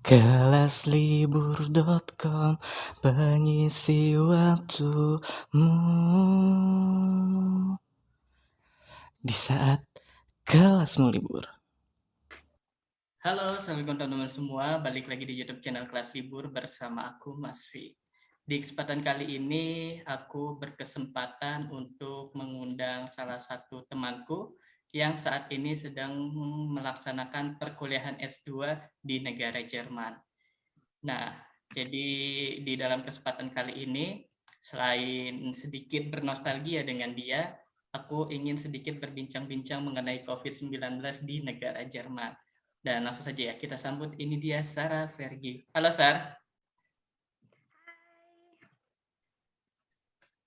Kelaslibur.com pengisi waktumu di saat kelasmu libur. Halo, assalamualaikum teman-teman semua. Balik lagi di YouTube channel Kelas Libur bersama aku, Mas Vi. Di kesempatan kali ini, aku berkesempatan untuk mengundang salah satu temanku yang saat ini sedang melaksanakan perkuliahan S2 di negara Jerman. Nah, jadi di dalam kesempatan kali ini, selain sedikit bernostalgia dengan dia, aku ingin sedikit berbincang-bincang mengenai COVID-19 di negara Jerman. Dan langsung saja ya, kita sambut ini dia Sarah Vergi. Halo Sar.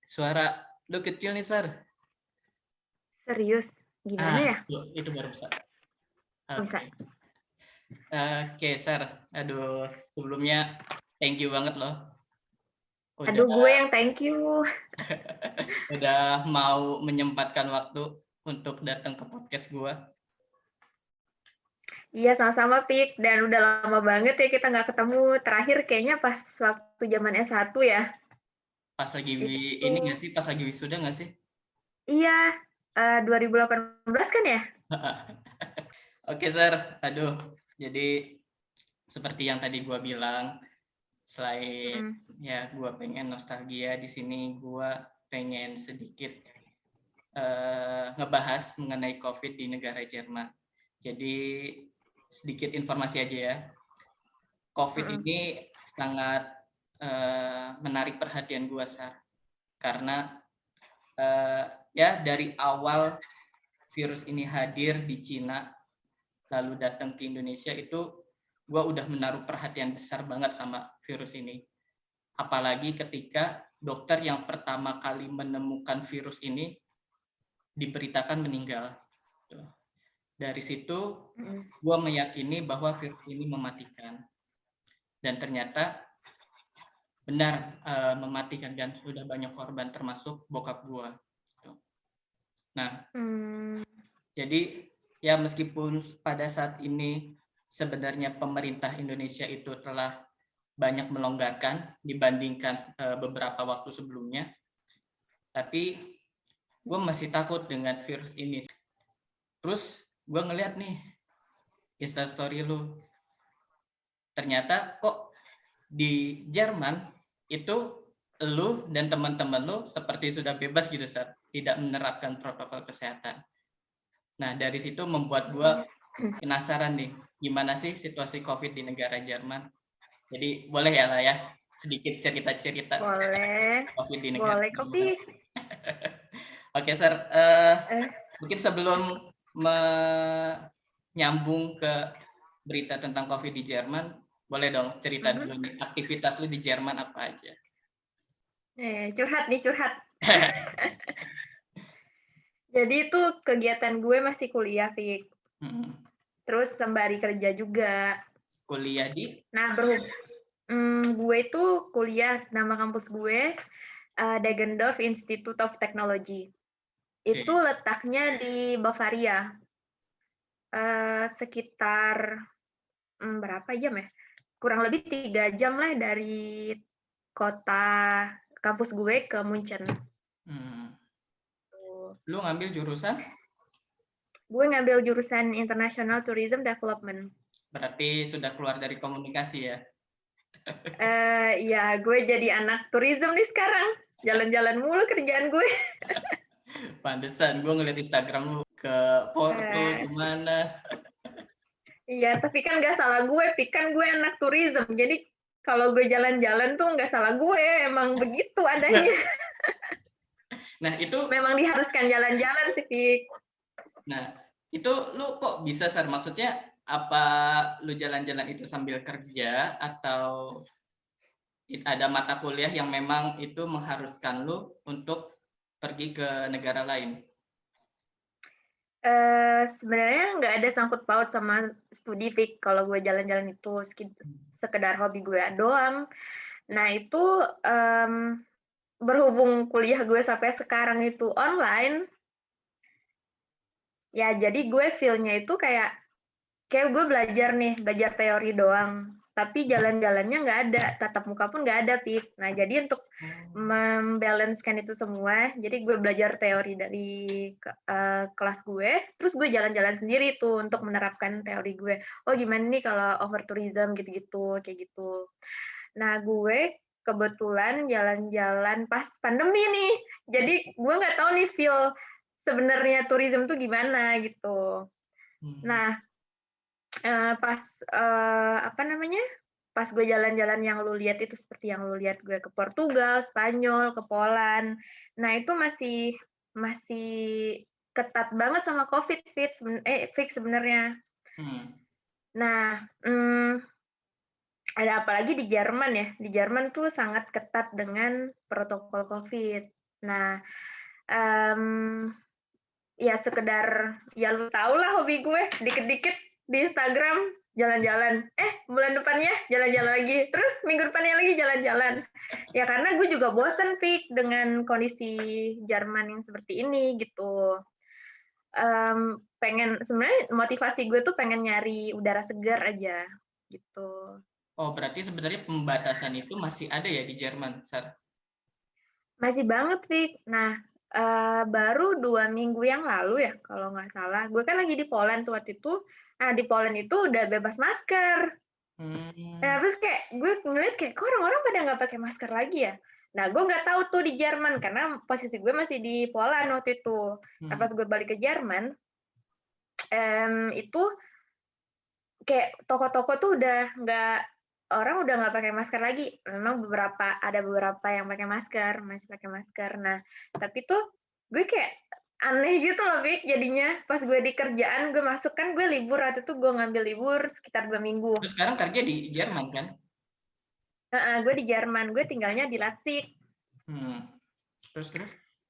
Suara lu kecil nih Sar. Serius? Gimana ya? Itu baru bisa. Bisa. Oke, Sar. Aduh, sebelumnya thank you banget loh. Aduh, gue yang thank you. Udah mau menyempatkan waktu untuk datang ke podcast gue. Iya, sama-sama, Pik. Dan udah lama banget ya kita nggak ketemu. Terakhir kayaknya pas waktu zaman S1 ya. Pas lagi Itu. ini nggak sih? Pas lagi wisuda nggak sih? Iya, 2018 kan ya? Oke, Sar. Aduh, jadi seperti yang tadi gue bilang, selain ya gue pengen nostalgia, di sini gue pengen sedikit ngebahas mengenai COVID di negara Jerman. Jadi sedikit informasi aja ya. COVID ini sangat menarik perhatian gue, Sar. Karena ya dari awal virus ini hadir di Cina, lalu datang ke Indonesia, itu gue udah menaruh perhatian besar banget sama virus ini. Apalagi ketika dokter yang pertama kali menemukan virus ini diberitakan meninggal. Dari situ gue meyakini bahwa virus ini mematikan. Dan ternyata benar mematikan, dan sudah banyak korban termasuk bokap gue. Nah, jadi ya meskipun pada saat ini sebenarnya pemerintah Indonesia itu telah banyak melonggarkan dibandingkan beberapa waktu sebelumnya, tapi gue masih takut dengan virus ini. Terus gue ngeliat nih Instastory lu, ternyata kok di Jerman itu lu dan teman-teman lu seperti sudah bebas gitu, Sar, tidak menerapkan protokol kesehatan. Nah, dari situ membuat gue penasaran nih, gimana sih situasi COVID di negara Jerman. Jadi boleh ya lah ya, sedikit cerita-cerita COVID di negara Boleh, Kopi. Oke, Sar. Mungkin sebelum menyambung ke berita tentang COVID di Jerman, boleh dong cerita dulu nih, aktivitas lu di Jerman apa aja? Curhat. Jadi itu kegiatan gue masih kuliah, Pik. Terus sembari kerja juga. Kuliah di? Nah, gue itu kuliah, nama kampus gue Deggendorf Institute of Technology. Itu letaknya di Bavaria. Sekitar berapa jam ya? Kurang lebih 3 jam lah dari kota kampus gue ke Munchen. Lu ngambil jurusan? Gue ngambil jurusan International Tourism Development. Berarti sudah keluar dari komunikasi ya? Ya, gue jadi anak tourism nih sekarang. Jalan-jalan mulu kerjaan gue. Pantesan, gue ngeliat Instagram lu ke Porto, kemana. Iya, tapi kan nggak salah gue, kan gue anak tourism. Jadi kalau gue jalan-jalan tuh nggak salah gue, emang begitu adanya. Nah, itu memang diharuskan jalan-jalan sih, Pik. Nah, itu lu kok bisa, Sar? Maksudnya apa lu jalan-jalan itu sambil kerja atau ada mata kuliah yang memang itu mengharuskan lu untuk pergi ke negara lain? Sebenarnya nggak ada sangkut paut sama studi, Pik. Kalau gue jalan-jalan itu sekedar hobi gue doang. Nah, itu berhubung kuliah gue sampai sekarang itu online, ya jadi gue feel-nya itu kayak gue belajar teori doang. tapi jalan-jalannya nggak ada, tatap muka pun nggak ada, Pik. Nah, jadi untuk membalancekan itu semua, jadi gue belajar teori dari kelas gue, terus gue jalan-jalan sendiri tuh untuk menerapkan teori gue. Oh, gimana nih kalau over tourism gitu-gitu, kayak gitu. Nah, gue kebetulan jalan-jalan pas pandemi nih. Jadi gue nggak tahu nih feel sebenarnya tourism tuh gimana gitu. Nah, pas apa namanya? Pas gue jalan-jalan yang lu lihat itu seperti yang lu lihat gue ke Portugal, Spanyol, ke Poland. Nah, itu masih ketat banget sama COVID fix sebenarnya. Nah, ada apalagi di Jerman ya. Di Jerman tuh sangat ketat dengan protokol COVID. Nah, ya sekedar ya lu tau lah hobi gue dikit-dikit di Instagram jalan-jalan. Bulan depannya jalan-jalan lagi. Terus minggu depannya lagi jalan-jalan. Ya karena gue juga bosen, Fik, dengan kondisi Jerman yang seperti ini gitu. Sebenarnya motivasi gue tuh pengen nyari udara segar aja gitu. Oh, berarti sebenarnya pembatasan itu masih ada ya di Jerman, Sar? Masih banget, Fik. Nah, baru 2 minggu yang lalu ya, kalau nggak salah. Gue kan lagi di Poland tuh waktu itu. Nah, di Poland itu udah bebas masker. Nah, terus kayak gue ngeliat kayak, kok orang-orang pada nggak pakai masker lagi ya? Nah, gue nggak tahu tuh di Jerman, karena posisi gue masih di Poland waktu itu. Nah, pas gue balik ke Jerman, itu kayak toko-toko tuh orang udah nggak pakai masker lagi. Memang ada beberapa yang pakai masker, masih pakai masker. Nah, tapi tuh gue kayak aneh gitu loh, Bik, jadinya. Pas gue di kerjaan, gue masuk kan gue libur, waktu itu gue ngambil libur sekitar 2 minggu. Terus sekarang kerja di Jerman kan? Gue di Jerman, gue tinggalnya di Leipzig. Terus?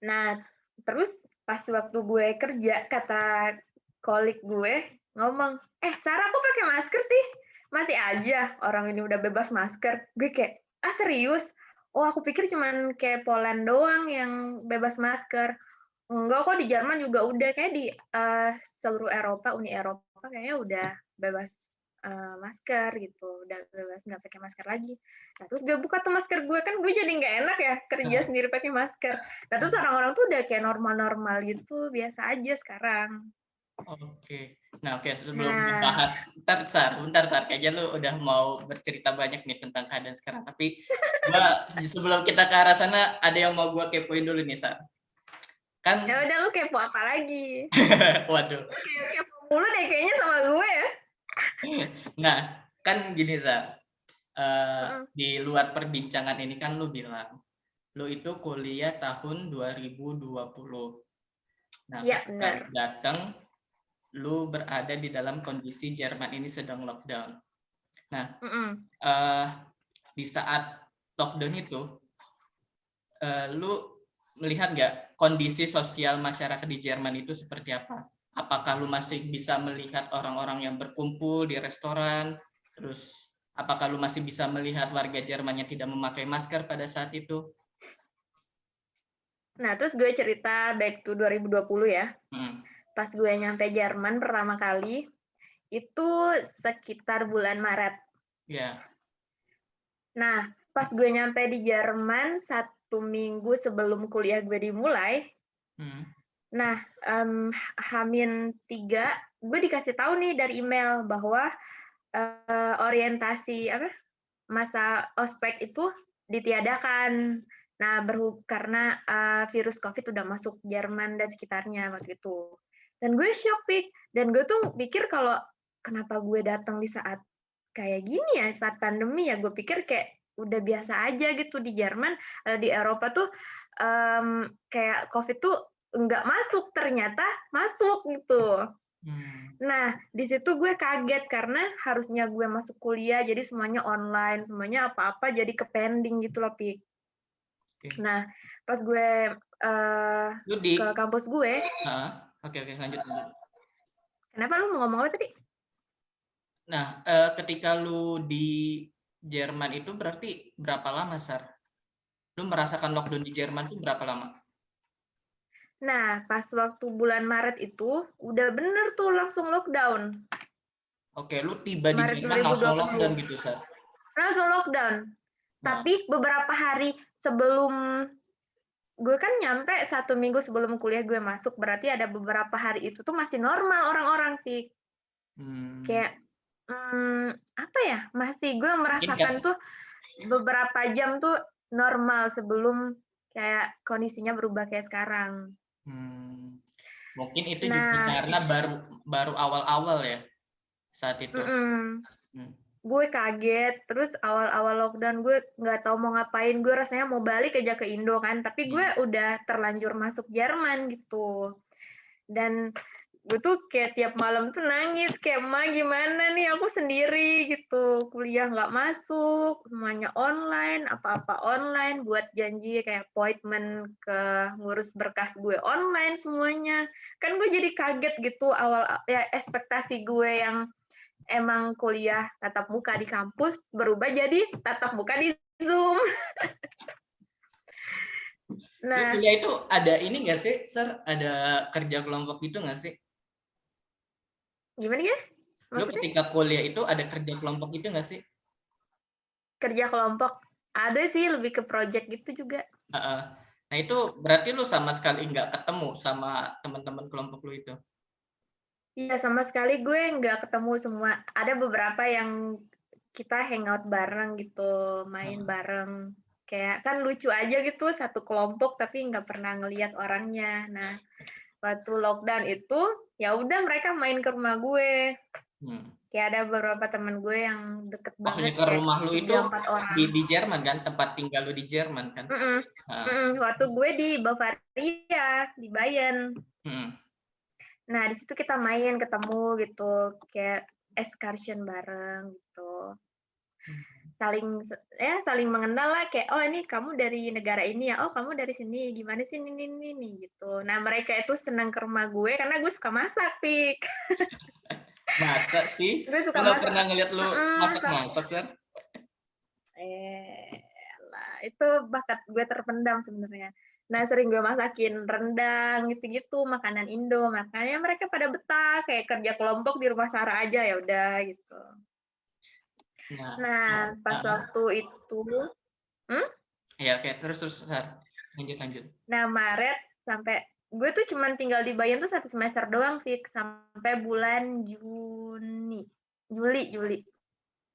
Nah, terus pas waktu gue kerja, kata kolik gue ngomong, Sarah kok pakai masker sih? Masih aja orang ini udah bebas masker. Gue kayak, serius? Oh, aku pikir cuman kayak Poland doang yang bebas masker. Enggak kok, di Jerman juga udah, kayak di seluruh Eropa, Uni Eropa kayaknya udah bebas masker gitu, udah bebas nggak pakai masker lagi. Nah, terus gue buka tuh masker gue, kan gue jadi nggak enak ya kerja sendiri pakai masker. Nah, terus orang-orang tuh udah kayak normal-normal gitu, biasa aja sekarang. Oke. Nah, sebelum membahas, bentar, Sar. Kayaknya lu udah mau bercerita banyak nih tentang keadaan sekarang. Tapi sebelum kita ke arah sana, ada yang mau gue kepoin dulu nih, Sar. Kan? Ya udah, lu kepo apa lagi? Waduh. Kepo mulu deh kayaknya sama gue ya. Nah, kan gini, Sar. Di luar perbincangan ini kan lu bilang, lu itu kuliah tahun 2020. Nah, ya, ketika datang, lu berada di dalam kondisi Jerman ini sedang lockdown. Nah, di saat lockdown itu, lu melihat nggak kondisi sosial masyarakat di Jerman itu seperti apa? Apakah lu masih bisa melihat orang-orang yang berkumpul di restoran? Terus, apakah lu masih bisa melihat warga Jerman yang tidak memakai masker pada saat itu? Nah, terus gue cerita back to 2020 ya. Pas gue nyampe Jerman pertama kali, itu sekitar bulan Maret. Ya. Nah, pas gue nyampe di Jerman 1 minggu sebelum kuliah gue dimulai, nah, H-3, gue dikasih tahu nih dari email bahwa orientasi masa ospek itu ditiadakan. Nah, karena virus COVID udah masuk Jerman dan sekitarnya waktu itu. Dan gue shock, Pik. Dan gue tuh pikir kalau kenapa gue datang di saat kayak gini ya, saat pandemi ya. Gue pikir kayak udah biasa aja gitu di Jerman. Di Eropa tuh kayak COVID tuh nggak masuk, ternyata masuk gitu. Nah, di situ gue kaget karena harusnya gue masuk kuliah, jadi semuanya online, semuanya apa-apa jadi ke-pending gitu loh, Pik. Nah, pas gue ke kampus gue. Oke, lanjut. Kenapa lu mau ngomong apa tadi? Nah, ketika lu di Jerman itu berarti berapa lama, Sar? Lu merasakan lockdown di Jerman itu berapa lama? Nah, pas waktu bulan Maret itu, udah bener tuh langsung lockdown. Oke, lu tiba di Jerman langsung lockdown gitu, Sar? langsung lockdown. Wah. Tapi beberapa hari sebelum gue kan nyampe 1 minggu sebelum kuliah gue masuk, berarti ada beberapa hari itu tuh masih normal orang-orang sih. Hmm. Kayak apa ya? Masih gue Mungkin merasakan tuh beberapa jam tuh normal sebelum kayak kondisinya berubah kayak sekarang. Mungkin itu juga Nah, karena baru awal-awal ya saat itu. Hmm. gue kaget, terus awal-awal lockdown gue nggak tahu mau ngapain, gue rasanya mau balik aja ke Indo kan, tapi gue udah terlanjur masuk Jerman gitu. Dan gue tuh kayak tiap malam tuh nangis, kayak ma gimana nih aku sendiri gitu, kuliah nggak masuk, semuanya online, apa-apa online, buat janji kayak appointment ke ngurus berkas gue online semuanya. Kan gue jadi kaget gitu awal ya, ekspektasi gue yang emang kuliah tatap muka di kampus berubah jadi tatap muka di Zoom. Lu Nah, kuliah itu ada ini nggak sih, Sir? Ada kerja kelompok gitu nggak sih? gimana ya? Lu Maksudnya ketika kuliah itu ada kerja kelompok gitu nggak sih? kerja kelompok? Ada sih, lebih ke project gitu juga. Nah itu berarti lu sama sekali nggak ketemu sama teman-teman kelompok lu itu? Iya, sama sekali gue nggak ketemu semua. Ada beberapa yang kita hangout bareng gitu, main bareng. Kayak kan lucu aja gitu, satu kelompok tapi nggak pernah ngelihat orangnya. Nah, waktu lockdown itu, ya udah mereka main ke rumah gue. Kayak ada beberapa temen gue yang deket Maksudnya banget, ke kayak rumah lu itu 3-4 orang. di Jerman kan? Tempat tinggal lu di Jerman kan? Waktu gue di Bavaria, di Bayern. Nah, di situ kita main, ketemu gitu, kayak excursion bareng gitu. Saling mengenal lah, kayak oh ini kamu dari negara ini ya, oh kamu dari sini, gimana sih ini gitu. Nah, mereka itu senang ke rumah gue karena gue suka masak, Pik. Masa sih? Gue Gue suka nggak masak. pernah ngeliat lu Masak. masak-masak, Sir. Lah, itu bakat gue terpendam sebenarnya. Nah, sering gue masakin rendang gitu-gitu, makanan Indo. Makanya mereka pada betah, kayak kerja kelompok di rumah Sarah aja ya udah gitu. Nah, pas waktu itu, ya oke, terus Sir. Lanjut. nah Maret sampai gue tuh cuman tinggal di Bayern tuh 1 semester doang, Fik, sampai bulan Juli.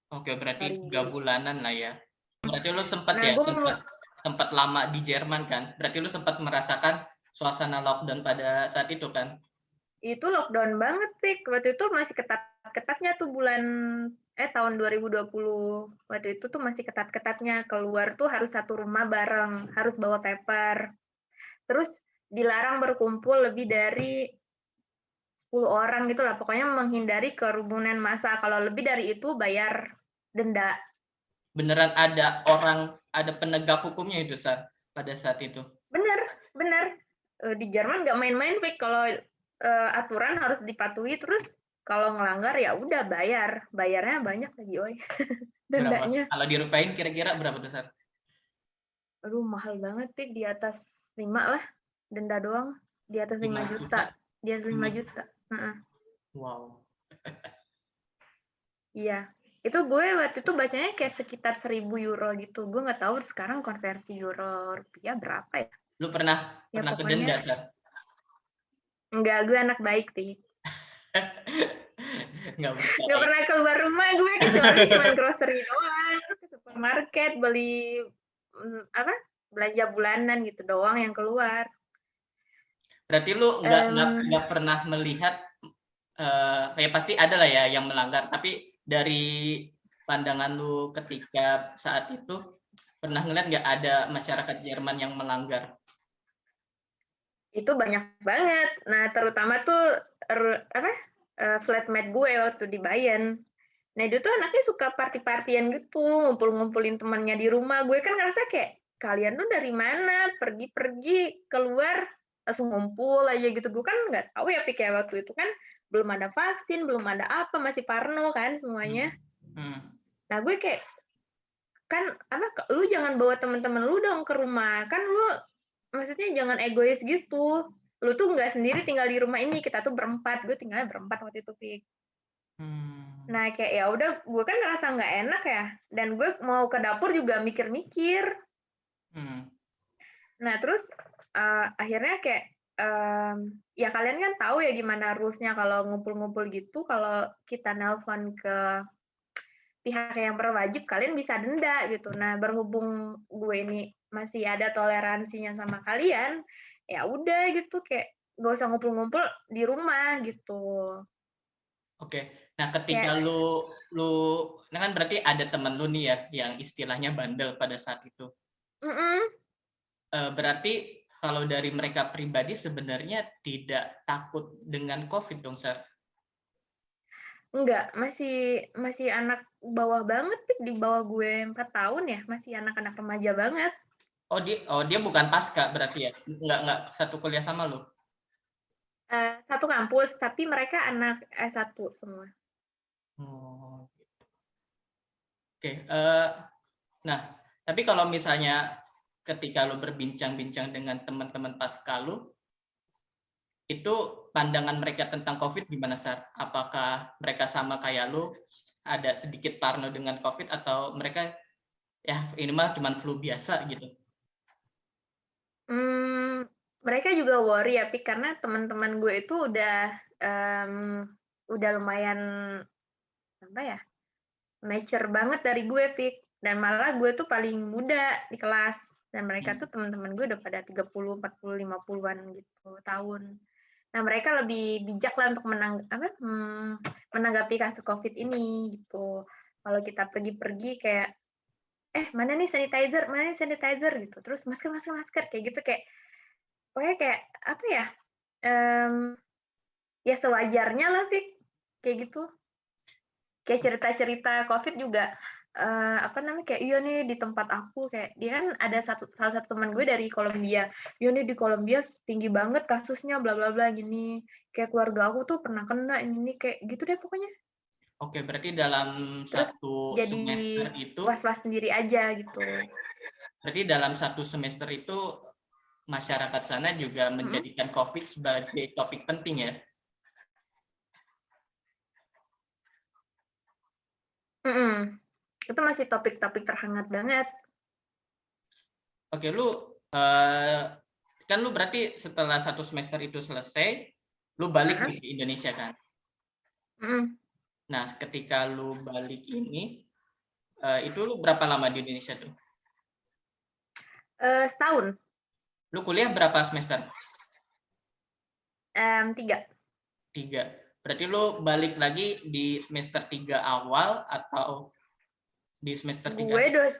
Oke, berarti Sorry, 3 Juli. bulanan lah ya. Berarti lu sempat Nah, ya, gue sempat lama di Jerman kan? Berarti lu sempat merasakan suasana lockdown pada saat itu kan? itu lockdown banget, Fik. Waktu itu masih ketat-ketatnya tuh tahun 2020. Waktu itu tuh masih ketat-ketatnya, keluar tuh harus satu rumah bareng, harus bawa paper. Terus dilarang berkumpul lebih dari 10 orang gitu lah. Pokoknya menghindari kerumunan massa. Kalau lebih dari itu bayar denda. Beneran ada penegak hukumnya itu pada saat itu? Bener. Di Jerman nggak main-main, Fik. Kalau aturan harus dipatuhi, terus kalau ngelanggar ya udah bayar. Bayarnya banyak lagi, oi. Berapa? Dendanya. Kalau dirupain kira-kira berapa tuh, Sar? Aduh, mahal banget, Pik. Di atas 5 lah. Denda doang. Di atas 5 5 juta. juta? Di atas 5 juta. Wow. Iya. Itu gue waktu itu bacanya kayak sekitar 1.000 euro gitu. Gue nggak tahu sekarang konversi euro rupiah berapa ya. Lu pernah Ya kedenda, pokoknya Sar? enggak, gue anak baik, Pik. Nggak Nggak percaya. pernah keluar rumah gue, kecuali cuma grocery doang, ke supermarket, beli belanja bulanan gitu doang yang keluar. Berarti lu nggak pernah melihat, ya pasti ada lah ya yang melanggar, tapi dari pandangan lu ketika saat itu, pernah ngeliat nggak ada masyarakat Jerman yang melanggar? Itu banyak banget. Nah, terutama tuh flatmate gue waktu di Bayern. Nah, dia tuh anaknya suka party-partyan gitu, ngumpul-ngumpulin temannya di rumah. Gue kan ngerasa kayak, kalian tuh dari mana? Pergi-pergi, keluar, langsung ngumpul aja gitu. Gue kan nggak tahu ya, kayak waktu itu kan belum ada vaksin, belum ada apa, masih parno kan semuanya. Nah, gue kayak, kan lu jangan bawa teman-teman lu dong ke rumah. Kan lu maksudnya jangan egois gitu. Lu tuh nggak sendiri tinggal di rumah ini, kita tuh berempat. Gue tinggalnya berempat waktu itu, Pik. Nah kayak ya udah gue kan ngerasa nggak enak ya, dan gue mau ke dapur juga mikir-mikir. Hmm. Nah terus akhirnya kayak ya kalian kan tahu ya gimana rules-nya kalau ngumpul-ngumpul gitu, kalau kita nelpon ke pihak yang berwajib kalian bisa denda gitu. Nah berhubung gue ini masih ada toleransinya sama kalian, ya udah gitu kayak gak usah ngumpul-ngumpul di rumah gitu. Oke. Nah, ketika Kayak lu nah kan berarti ada temen lu nih ya yang istilahnya bandel pada saat itu. mm-mm, Berarti kalau dari mereka pribadi sebenarnya tidak takut dengan COVID dong, Sar? enggak, masih anak bawah banget, Pik, di bawah gue 4 tahun ya, masih anak-anak remaja banget. Oh dia bukan pasca berarti ya? Nggak satu kuliah sama lu? Satu kampus, tapi mereka anak S1 semua. Oh, oke. Nah, tapi kalau misalnya ketika lu berbincang-bincang dengan teman-teman pasca lu, itu pandangan mereka tentang COVID gimana, Sar? Apakah mereka sama kayak lu, ada sedikit parno dengan COVID, atau mereka, ya ini mah cuma flu biasa gitu? Mereka juga worry ya, Pik, karena teman-teman gue itu udah lumayan, apa ya, mature banget dari gue, Pik. Dan malah gue tuh paling muda di kelas. Dan mereka tuh Hmm. teman-teman gue udah pada 30, 40, 50-an gitu tahun. Nah, mereka lebih bijak lah untuk menanggapi kasus COVID ini gitu. Kalau kita pergi-pergi kayak, mana nih sanitizer gitu. Terus masker, masker, masker kayak gitu, kayak pokoknya kayak apa ya? Ya sewajarnya lah, Fik, kayak gitu. Kayak cerita-cerita COVID juga, apa namanya, kayak, "Iya nih di tempat aku," kayak dia kan ada salah satu teman gue dari Kolombia, "Iya nih di Kolombia tinggi banget kasusnya bla bla bla gini, kayak keluarga aku tuh pernah kena ini," kayak gitu deh pokoknya. Oke, berarti dalam Terus satu jadi semester itu, was-was sendiri aja gitu. masyarakat sana juga Mhm, menjadikan COVID sebagai topik penting ya? mhm. Itu masih topik-topik terhangat banget. Oke, kan lu berarti setelah satu semester itu selesai, lu balik Heeh, nih ke Indonesia kan? mhm. Nah, ketika lu balik ini, itu lu berapa lama di Indonesia tuh? Setahun, Lu kuliah berapa semester? 3. 3. Berarti lu balik lagi di semester 3 awal atau di semester 3 Gue akhir? dos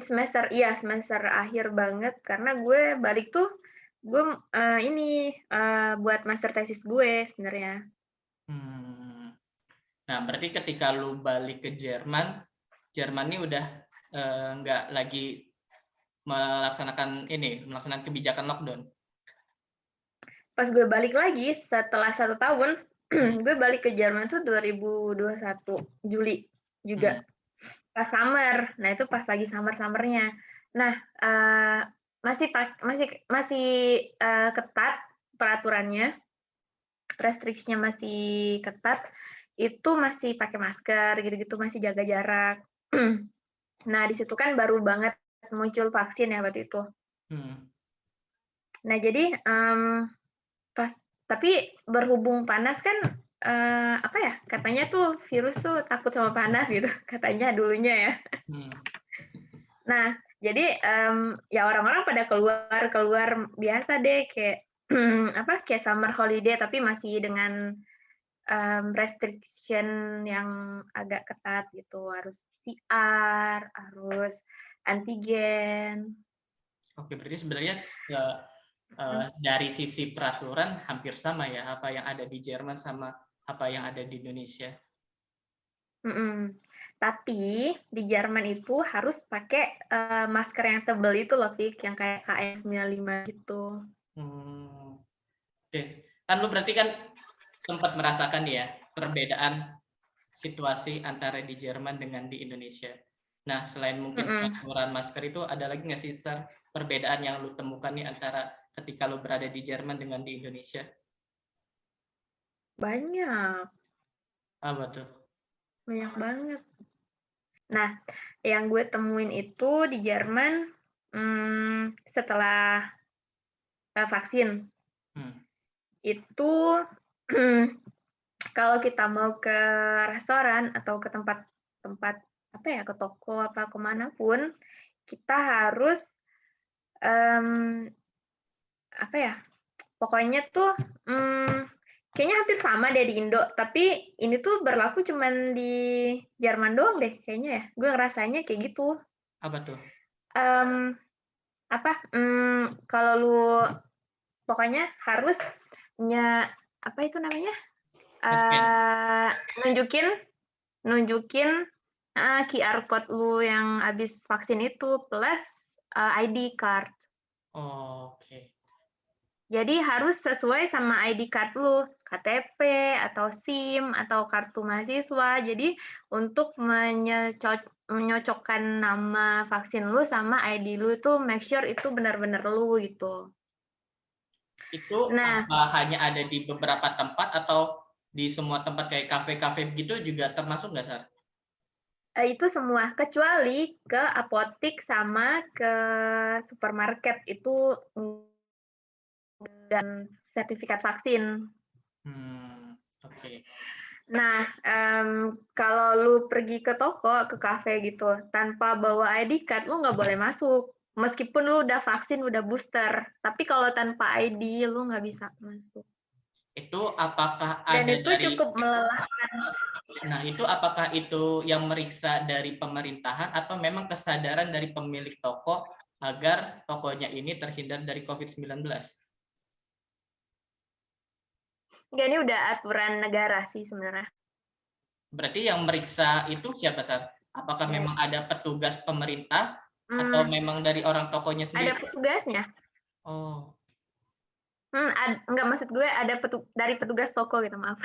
semester akhir banget karena gue balik tuh gue, buat master tesis gue sebenarnya. Hmm. Nah, berarti ketika lu balik ke Jerman, Jerman ini udah nggak lagi melaksanakan kebijakan lockdown. Pas gue balik lagi setelah 1 tahun, Hmm. gue balik ke Jerman tuh 2021 Juli juga, Hmm. pas summer. Nah, itu pas lagi summer-summernya. Nah, masih, ketat peraturannya, restriksinya masih ketat, itu masih pakai masker gitu-gitu, masih jaga jarak. Nah, di situ kan baru banget muncul vaksin ya waktu itu. Hmm. Nah, jadi, pas tapi berhubung panas kan, apa ya, katanya tuh virus tuh takut sama panas gitu, katanya dulunya ya. Hmm. Nah, jadi, ya orang-orang pada keluar biasa deh kayak, kayak summer holiday tapi masih dengan, restriction yang agak ketat gitu, harus PCR, harus antigen. Oke, berarti sebenarnya Mhm, dari sisi peraturan hampir sama ya, apa yang ada di Jerman sama apa yang ada di Indonesia. mhm. Tapi di Jerman itu harus pakai, masker yang tebel itu loh, Fik, yang kayak KN95 gitu. Hmm. Oke, kan lu berarti kan sempat merasakan ya perbedaan situasi antara di Jerman dengan di Indonesia. Nah, selain mungkin Mhm, peraturan masker itu, ada lagi nggak sih, Sar, perbedaan yang lu temukan nih antara ketika lu berada di Jerman dengan di Indonesia? banyak. Apa tuh? Banyak banget. Nah, yang gue temuin itu di Jerman setelah vaksin Hmm. itu kalau kita mau ke restoran atau ke tempat apa ya, ke toko apa kemana pun, kita harus apa ya, pokoknya tuh kayaknya hampir sama deh di Indo, tapi ini tuh berlaku cuman di Jerman doang deh kayaknya ya. Gue ngerasanya kayak gitu. Apa tuh? Mmm, kalau lu pokoknya harus apa itu namanya, Nge-scan. eee, nunjukin nunjukin QR code lu yang habis vaksin itu plus, ID card. Oke. Jadi harus sesuai sama ID card lu, KTP atau SIM atau kartu mahasiswa. Jadi untuk menyocokkan nama vaksin lu sama ID lu itu make sure itu benar-benar lu gitu. Itu Nah, apa hanya ada di beberapa tempat atau di semua tempat kayak kafe-kafe begitu juga termasuk nggak, Sar? itu semua kecuali ke apotik sama ke supermarket itu dan sertifikat vaksin. Oke. Nah, kalau lu pergi ke toko, ke kafe gitu, tanpa bawa ID card, lu nggak boleh masuk. Meskipun lu udah vaksin, udah booster. Tapi kalau tanpa ID, lu nggak bisa masuk. Itu apakah Dan ada itu dari cukup melelahkan. Nah, itu apakah itu yang meriksa dari pemerintahan atau memang kesadaran dari pemilik toko agar tokonya ini terhindar dari COVID-19? Nggak, ini udah aturan negara sih sebenarnya. Berarti yang meriksa itu siapa, Sar? Apakah memang Dari, ada petugas pemerintah atau hmm, memang dari orang tokonya ada sendiri? petugasnya. Oh, Nggak, maksud gue ada dari petugas toko gitu, maaf.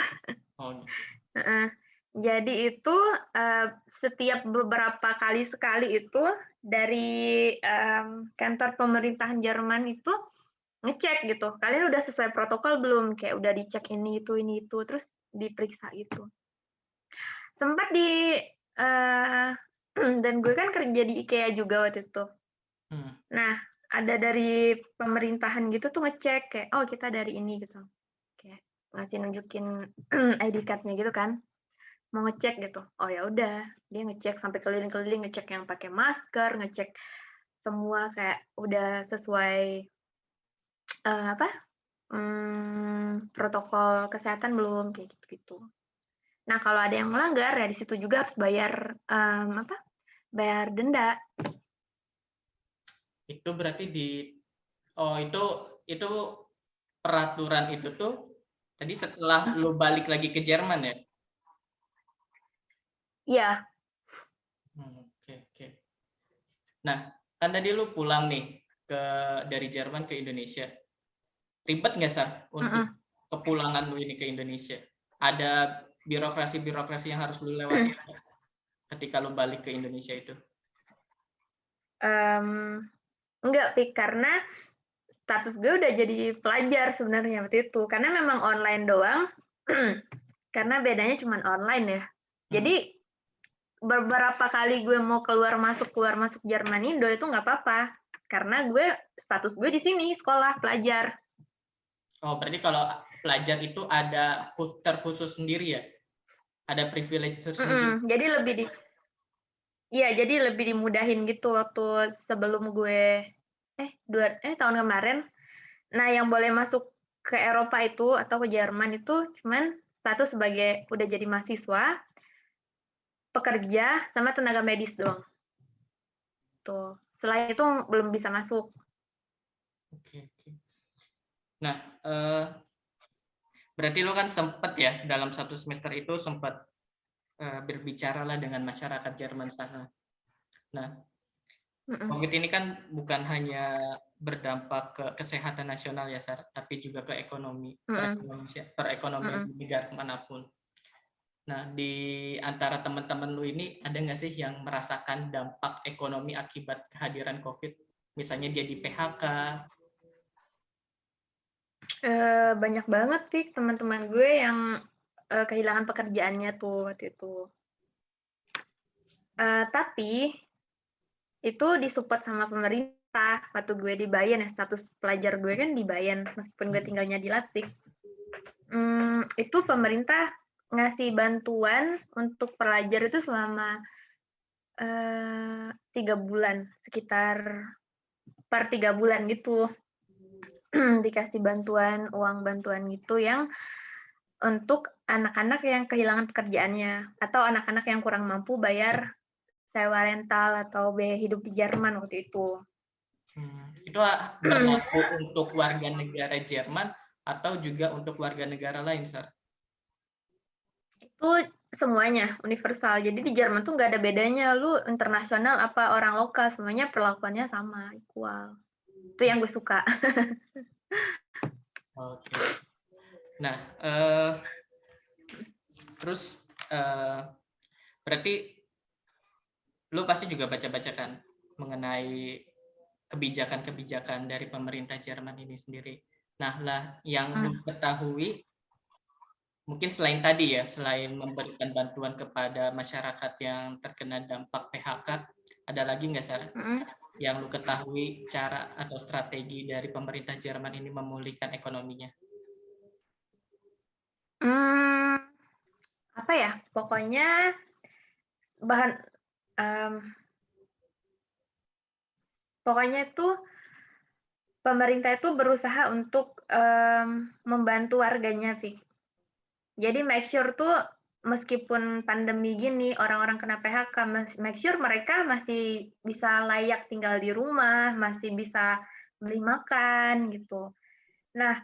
oh, Heeh. Jadi itu, setiap beberapa kali sekali itu dari, kantor pemerintahan Jerman itu ngecek gitu, "Kalian udah sesuai protokol belum?" Kayak udah dicek ini itu, terus diperiksa gitu. Sempat eee, dan gue kan kerja di IKEA juga waktu itu. hmm. Nah, ada dari pemerintahan gitu tuh ngecek kayak, "Oh, kita dari ini," gitu. Kayak ngasih nunjukin ID card-nya gitu kan. Mau ngecek gitu. Oh ya udah, dia ngecek sampai keliling-keliling, ngecek yang pakai masker, ngecek semua kayak udah sesuai apa? Protokol kesehatan belum kayak gitu-gitu. Nah, kalau ada yang melanggar ya di situ juga harus bayar apa? Bayar denda. Itu berarti itu peraturan itu tuh tadi setelah lu balik lagi ke Jerman ya? Iya. Oke, oke. Nah, kan tadi lu pulang nih dari Jerman ke Indonesia. Ribet nggak, Sar, untuk Mm-mm. kepulangan lu ini ke Indonesia? Ada birokrasi-birokrasi yang harus lu lewati ketika lu balik ke Indonesia itu? Enggak, Pik, karena status gue udah jadi pelajar sebenarnya waktu itu. Karena memang online doang. Karena bedanya cuma online ya. Hmm. Jadi beberapa kali gue mau keluar masuk Jerman Indo itu nggak apa-apa karena status gue di sini sekolah pelajar. Oh, berarti kalau pelajar itu ada terkhusus sendiri ya? Ada privilege tersendiri? Jadi lebih dimudahin gitu waktu sebelum gue tahun kemarin. Nah, yang boleh masuk ke Eropa itu atau ke Jerman itu cuman status sebagai udah jadi mahasiswa, pekerja, sama tenaga medis doang. Tuh. Selain itu belum bisa masuk. Oke, oke. Nah, berarti lu kan sempet ya dalam satu semester itu sempat berbicara lah dengan masyarakat Jerman sana. Nah, COVID ini kan bukan hanya berdampak ke kesehatan nasional ya, Sar, tapi juga ke perekonomian Mm-mm. di negara manapun. Nah, di antara teman-teman lu ini ada nggak sih yang merasakan dampak ekonomi akibat kehadiran COVID? Misalnya dia di PHK. Banyak banget sih teman-teman gue yang kehilangan pekerjaannya tuh waktu itu. Tapi itu disupport sama pemerintah waktu gue di Bayan ya, status pelajar gue kan di Bayan meskipun gue tinggalnya di Leipzig. Itu pemerintah ngasih bantuan untuk pelajar itu selama 3 bulan, sekitar per 3 bulan gitu. Dikasih uang bantuan gitu yang untuk anak-anak yang kehilangan pekerjaannya atau anak-anak yang kurang mampu bayar sewa rental atau biaya hidup di Jerman waktu itu. Itu berlaku untuk warga negara Jerman atau juga untuk warga negara lain, Sar? Itu semuanya universal. Jadi di Jerman tuh nggak ada bedanya lu internasional apa orang lokal, semuanya perlakuannya sama, equal. Itu yang gue suka. Oke. Nah, terus berarti lu pasti juga baca-baca kan mengenai kebijakan-kebijakan dari pemerintah Jerman ini sendiri. Nah, lah yang lu ketahui mungkin selain tadi ya, selain memberikan bantuan kepada masyarakat yang terkena dampak PHK, ada lagi nggak, Sar, yang lu ketahui cara atau strategi dari pemerintah Jerman ini memulihkan ekonominya? Apa ya? Pokoknya pokoknya itu pemerintah itu berusaha untuk membantu warganya, Fik. Jadi make sure tuh meskipun pandemi gini, orang-orang kena PHK, make sure mereka masih bisa layak tinggal di rumah, masih bisa beli makan gitu. Nah,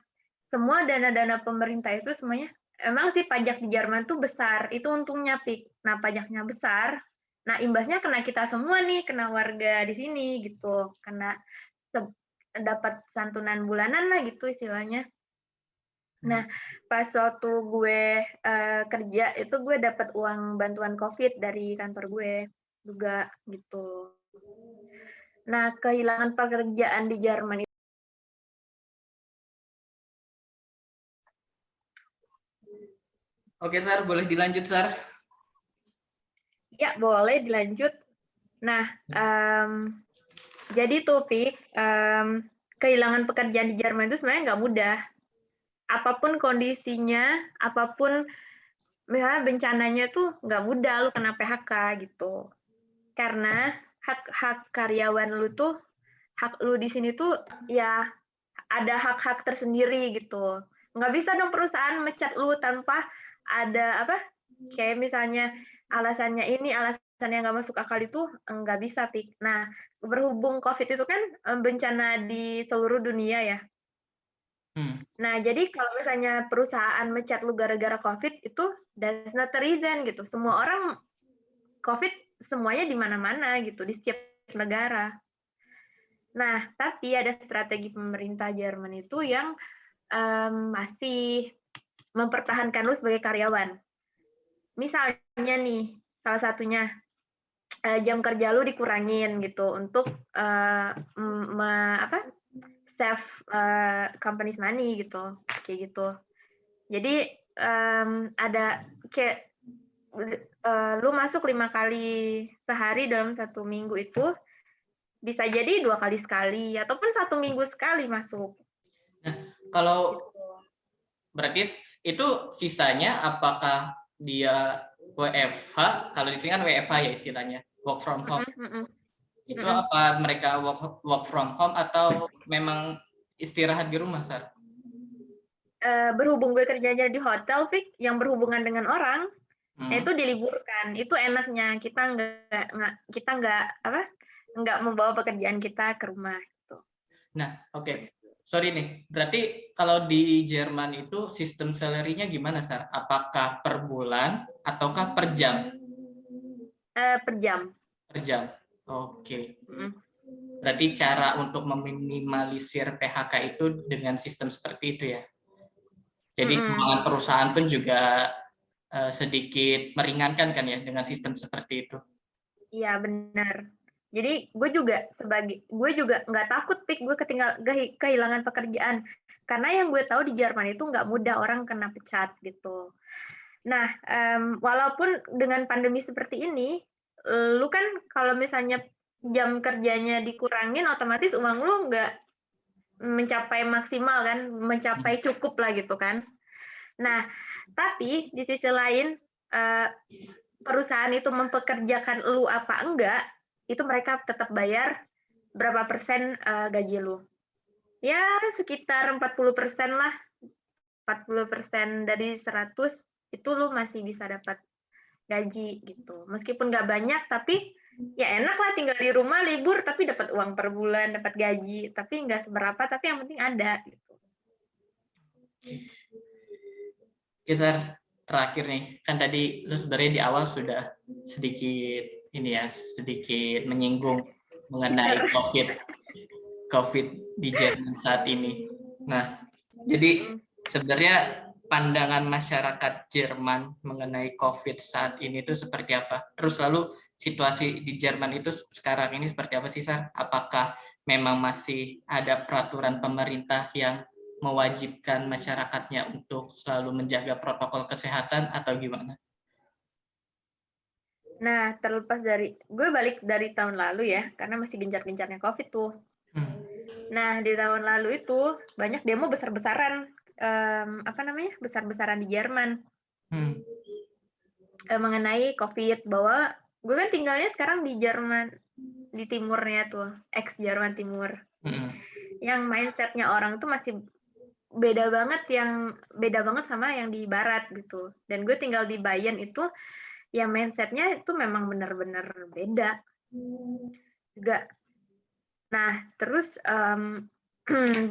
semua dana-dana pemerintah itu semuanya, emang sih pajak di Jerman tuh besar, itu untungnya, Pik. Nah, pajaknya besar, nah imbasnya kena kita semua nih, kena warga di sini gitu, kena dapat santunan bulanan lah gitu istilahnya. Nah, pas waktu gue kerja itu gue dapat uang bantuan COVID dari kantor gue juga gitu. Nah, kehilangan pekerjaan di Jerman itu. Oke, Sar, boleh dilanjut, Sar? Ya, boleh dilanjut. Nah, jadi tuh, Pik, kehilangan pekerjaan di Jerman itu sebenarnya nggak mudah. Apapun kondisinya, apapun misalnya bencananya tuh nggak mudah lu kena PHK gitu. Karena hak karyawan lu tuh, hak lu di sini tuh ya ada hak-hak tersendiri gitu. Nggak bisa dong perusahaan mecat lu tanpa ada apa, kayak misalnya alasannya ini, alasannya nggak masuk akal itu nggak bisa, Pik. Nah, berhubung COVID itu kan bencana di seluruh dunia ya. Nah, jadi kalau misalnya perusahaan mecat lu gara-gara COVID, itu that's not the reason gitu. Semua orang COVID semuanya di mana-mana gitu, di setiap negara. Nah, tapi ada strategi pemerintah Jerman itu yang masih mempertahankan lu sebagai karyawan. Misalnya nih, salah satunya jam kerja lu dikurangin gitu untuk save company's money gitu, kayak gitu. Jadi ada kayak lu masuk 5 kali sehari dalam 1 minggu itu bisa jadi 2 kali sekali ataupun 1 minggu sekali masuk. Nah, kalau berarti itu sisanya apakah dia WFH? Kalau di sini kan WFH ya istilahnya, work from home. Itu apa mereka work from home atau memang istirahat di rumah, Sar? Berhubung gue kerjanya di hotel, Fik, yang berhubungan dengan orang, itu diliburkan. Itu enaknya kita nggak membawa pekerjaan kita ke rumah. Gitu. Nah, oke. Sorry nih, berarti kalau di Jerman itu sistem salary-nya gimana, Sar? Apakah per bulan ataukah per jam? Per jam. Per jam. Oke. Berarti cara untuk meminimalisir PHK itu dengan sistem seperti itu ya? Jadi keuangan perusahaan pun juga sedikit meringankan kan ya dengan sistem seperti itu? Iya, benar. Jadi gue juga nggak takut, Pik, gue kehilangan pekerjaan. Karena yang gue tahu di Jerman itu nggak mudah orang kena pecat gitu. Nah, walaupun dengan pandemi seperti ini, lu kan kalau misalnya jam kerjanya dikurangin, otomatis uang lu nggak mencapai maksimal kan, mencapai cukup lah gitu kan. Nah, tapi di sisi lain, perusahaan itu mempekerjakan lu apa enggak, itu mereka tetap bayar berapa persen gaji lu. Ya, sekitar 40% lah. 40% dari 100 itu lu masih bisa dapat gaji gitu. Meskipun nggak banyak, tapi ya enak lah tinggal di rumah libur tapi dapat uang per bulan, dapat gaji, tapi nggak seberapa, tapi yang penting ada gitu. Oke, Sar, terakhir nih, kan tadi lu sebenarnya di awal sudah sedikit sedikit menyinggung mengenai COVID di Jerman saat ini. Nah, jadi sebenarnya pandangan masyarakat Jerman mengenai COVID saat ini itu seperti apa? Terus lalu situasi di Jerman itu sekarang ini seperti apa sih, Sar? Apakah memang masih ada peraturan pemerintah yang mewajibkan masyarakatnya untuk selalu menjaga protokol kesehatan atau gimana? Nah, terlepas dari, gue balik dari tahun lalu ya, karena masih gencar-gencarnya COVID tuh. Nah, di tahun lalu itu banyak demo besar-besaran, besar-besaran di Jerman mengenai COVID, bahwa gue kan tinggalnya sekarang di Jerman, di timurnya tuh, ex-Jerman Timur. Yang mindsetnya orang tuh masih beda banget sama yang di barat gitu. Dan gue tinggal di Bayern itu, ya mindsetnya itu memang benar-benar beda juga. Nah, terus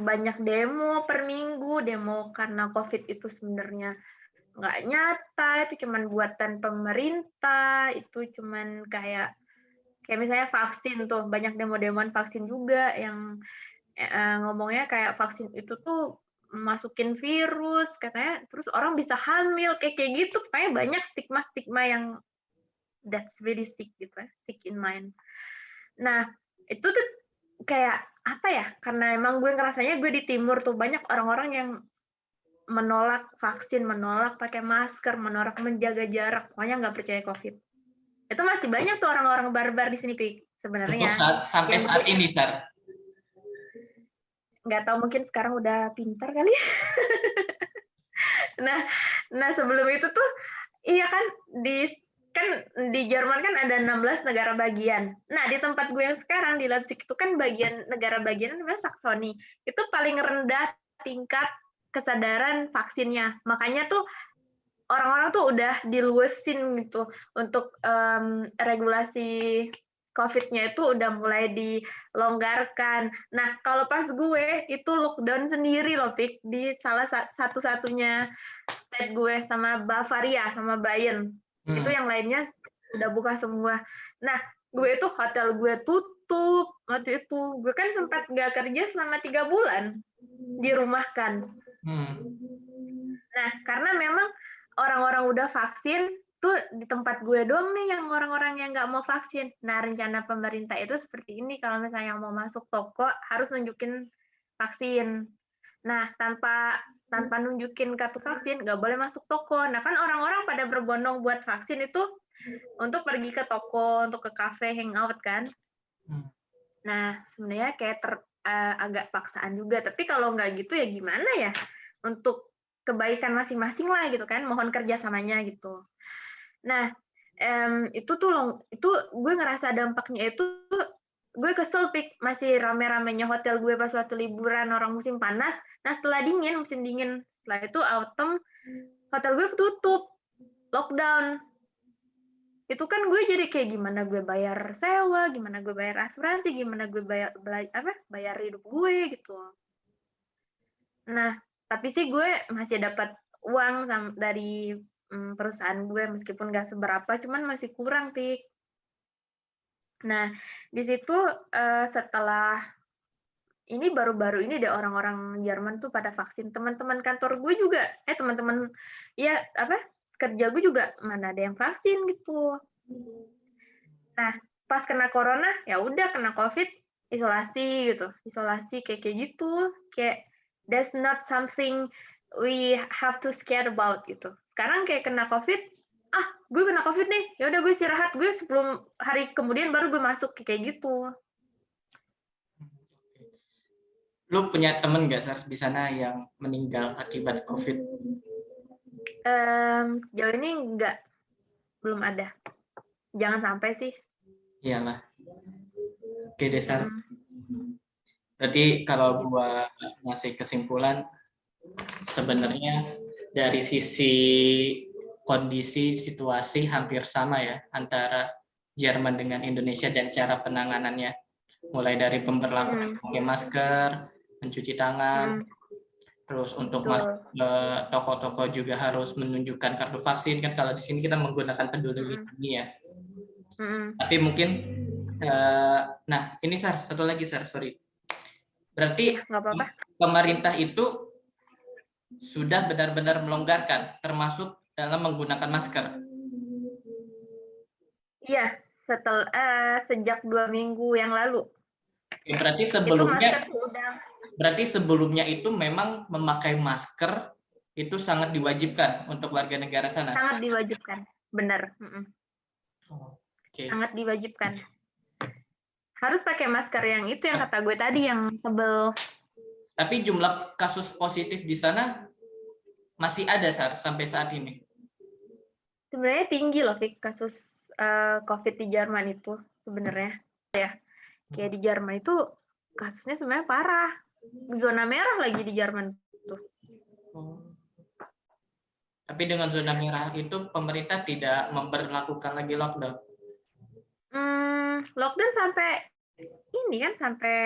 banyak demo per minggu, demo karena COVID itu sebenarnya nggak nyata, itu cuman buatan pemerintah, itu cuman kayak misalnya vaksin tuh, banyak demo-demoan vaksin juga yang ngomongnya kayak vaksin itu tuh masukin virus katanya, terus orang bisa hamil kayak gitu, kayak banyak stigma yang that's really sick gitu ya, sick in mind. Nah, itu tuh kayak apa ya, karena emang gue ngerasanya gue di timur tuh banyak orang-orang yang menolak vaksin, menolak pakai masker, menolak menjaga jarak, pokoknya nggak percaya COVID. Itu masih banyak tuh orang-orang barbar di sini, Pik, sebenarnya. Sampai saat ini, Sar? Nggak tahu, mungkin sekarang udah pintar kali. Nah sebelum itu tuh, iya kan di Jerman kan ada 16 negara bagian. Nah, di tempat gue yang sekarang di Leipzig itu kan negara bagian namanya Saksoni. Itu paling rendah tingkat kesadaran vaksinnya. Makanya tuh orang-orang tuh udah diluasin gitu untuk regulasi COVID-nya itu udah mulai dilonggarkan. Nah, kalau pas gue itu lockdown sendiri loh, Pik, di salah satu-satunya state gue sama Bavaria, sama Bayern. Itu yang lainnya udah buka semua. Nah, gue itu hotel gue tutup waktu itu. Gue kan sempat nggak kerja selama 3 bulan, dirumahkan. Nah, karena memang orang-orang udah vaksin, tuh di tempat gue doang nih yang orang-orang yang nggak mau vaksin. Nah, rencana pemerintah itu seperti ini, kalau misalnya mau masuk toko harus nunjukin vaksin. Nah, tanpa nunjukin kartu vaksin nggak boleh masuk toko. Nah, kan orang-orang pada berbondong buat vaksin itu untuk pergi ke toko, untuk ke kafe, hangout kan. Nah, sebenarnya kayak agak paksaan juga. Tapi kalau nggak gitu ya gimana ya? Untuk kebaikan masing-masing lah gitu kan, mohon kerjasamanya gitu. Nah, itu gue ngerasa dampaknya itu, gue kesel, Pik, masih rame-ramenya hotel gue pas waktu liburan orang musim panas. Nah, setelah musim dingin, setelah itu autumn, hotel gue tutup, lockdown. Itu kan gue jadi kayak gimana gue bayar sewa, gimana gue bayar asuransi, gimana gue bayar hidup gue gitu. Nah, tapi sih gue masih dapat uang dari perusahaan gue, meskipun nggak seberapa, cuman masih kurang, Pik. Nah, di situ setelah ini baru-baru ini deh orang-orang Jerman tuh pada vaksin. Teman-teman kantor gue juga, teman-teman kerja gue juga mana ada yang vaksin gitu. Nah, pas kena corona ya udah kena COVID, isolasi gitu. Isolasi kayak gitu. Kayak there's not something we have to scared about gitu. Sekarang kayak kena COVID, gue kena COVID nih, ya udah gue istirahat, gue 10 hari kemudian baru gue masuk kayak gitu. Lu punya temen nggak, Sar, di sana yang meninggal akibat COVID? Sejauh ini belum ada. Jangan sampai sih. Iyalah. Oke deh, Sar. Berarti kalau gua ngasih kesimpulan, sebenarnya dari sisi kondisi situasi hampir sama ya antara Jerman dengan Indonesia dan cara penanganannya, mulai dari pemberlakuan pakai masker, mencuci tangan, terus untuk masuk ke toko-toko juga harus menunjukkan kartu vaksin kan. Kalau di sini kita menggunakan peduli lindungi ya. Tapi mungkin nah ini Sar, satu lagi Sar, sorry. Berarti pemerintah itu sudah benar-benar melonggarkan, termasuk dalam menggunakan masker. Iya, sejak 2 minggu yang lalu. Oke, berarti sebelumnya itu memang memakai masker itu sangat diwajibkan untuk warga negara sana. Sangat diwajibkan, benar. Sangat diwajibkan. Harus pakai masker yang itu yang kata gue tadi yang tebel. Tapi jumlah kasus positif di sana masih ada, Sar, sampai saat ini? Sebenarnya tinggi loh, Fik, kasus COVID di Jerman itu sebenarnya. Ya, kayak di Jerman itu kasusnya sebenarnya parah. Zona merah lagi di Jerman itu. Tapi dengan zona merah itu pemerintah tidak memberlakukan lagi lockdown? Lockdown sampai ini kan, sampai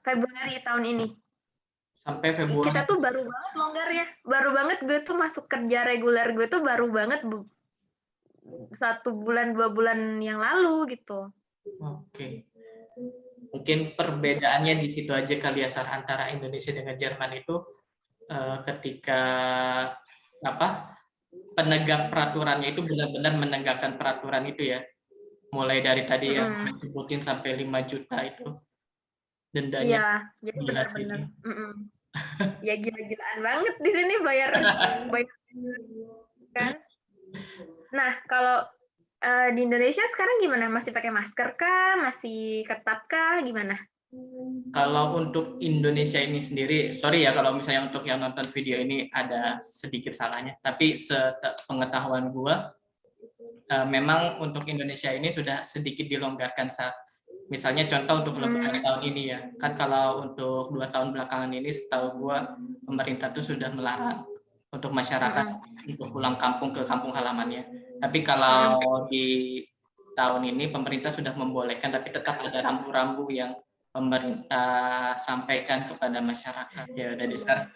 Februari tahun ini. Sampai Februari. Kita tuh baru banget longgar ya. Baru banget gue tuh masuk kerja reguler gue tuh baru banget 1 bulan 2 bulan yang lalu gitu. Oke. Mungkin perbedaannya di situ aja kali ya, Sar, antara Indonesia dengan Jerman itu ketika penegak peraturannya itu benar-benar menegakkan peraturan itu ya. Mulai dari tadi yang disebutin sampai 5 juta itu dendanya. Iya, jadi benar-benar. Ya gila-gilaan banget di sini bayar kan. Nah, kalau di Indonesia sekarang gimana? Masih pakai masker kah? Masih ketat kah? Gimana? Kalau untuk Indonesia ini sendiri, sorry ya kalau misalnya untuk yang nonton video ini ada sedikit salahnya, tapi sepengetahuan gua memang untuk Indonesia ini sudah sedikit dilonggarkan saat misalnya contoh untuk Lebaran tahun ini ya, kan kalau untuk 2 tahun belakangan ini setahu gua pemerintah tuh sudah melarang untuk masyarakat untuk pulang kampung ke kampung halamannya. Tapi kalau di tahun ini pemerintah sudah membolehkan, tapi tetap ada rambu-rambu yang pemerintah sampaikan kepada masyarakat. Ya udah deh, Sar.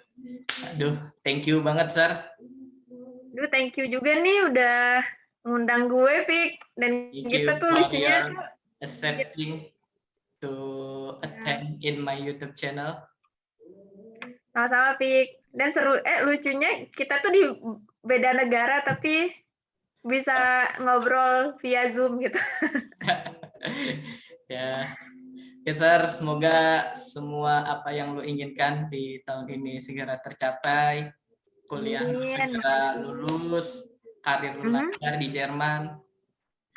Aduh, thank you banget, Sar. Aduh, thank you juga nih udah ngundang gue, Pik. Dan kita tuh lucunya accepting to attend in my YouTube channel. Sama-sama, Pik. Dan seru, lucunya kita tuh di beda negara tapi bisa ngobrol via Zoom gitu. Ya. Oke, Sar, semoga semua apa yang lu inginkan di tahun ini segera tercapai. Kuliah segera lulus, karir lu lancar di Jerman.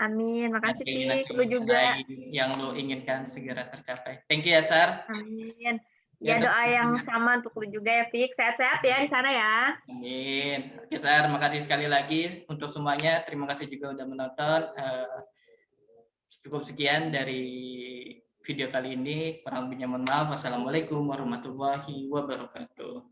Amin, makasih Pik. Lu juga. Yang lu inginkan segera tercapai. Thank you ya, Sar. Amin. Ya, doa yang sama untuk lu juga ya, Pik. Sehat-sehat ya di sana ya. Amin. Oke, Sar, makasih sekali lagi untuk semuanya. Terima kasih juga udah menonton. Cukup sekian dari video kali ini. Kurang lebihnya mohon maaf. Wassalamualaikum warahmatullahi wabarakatuh.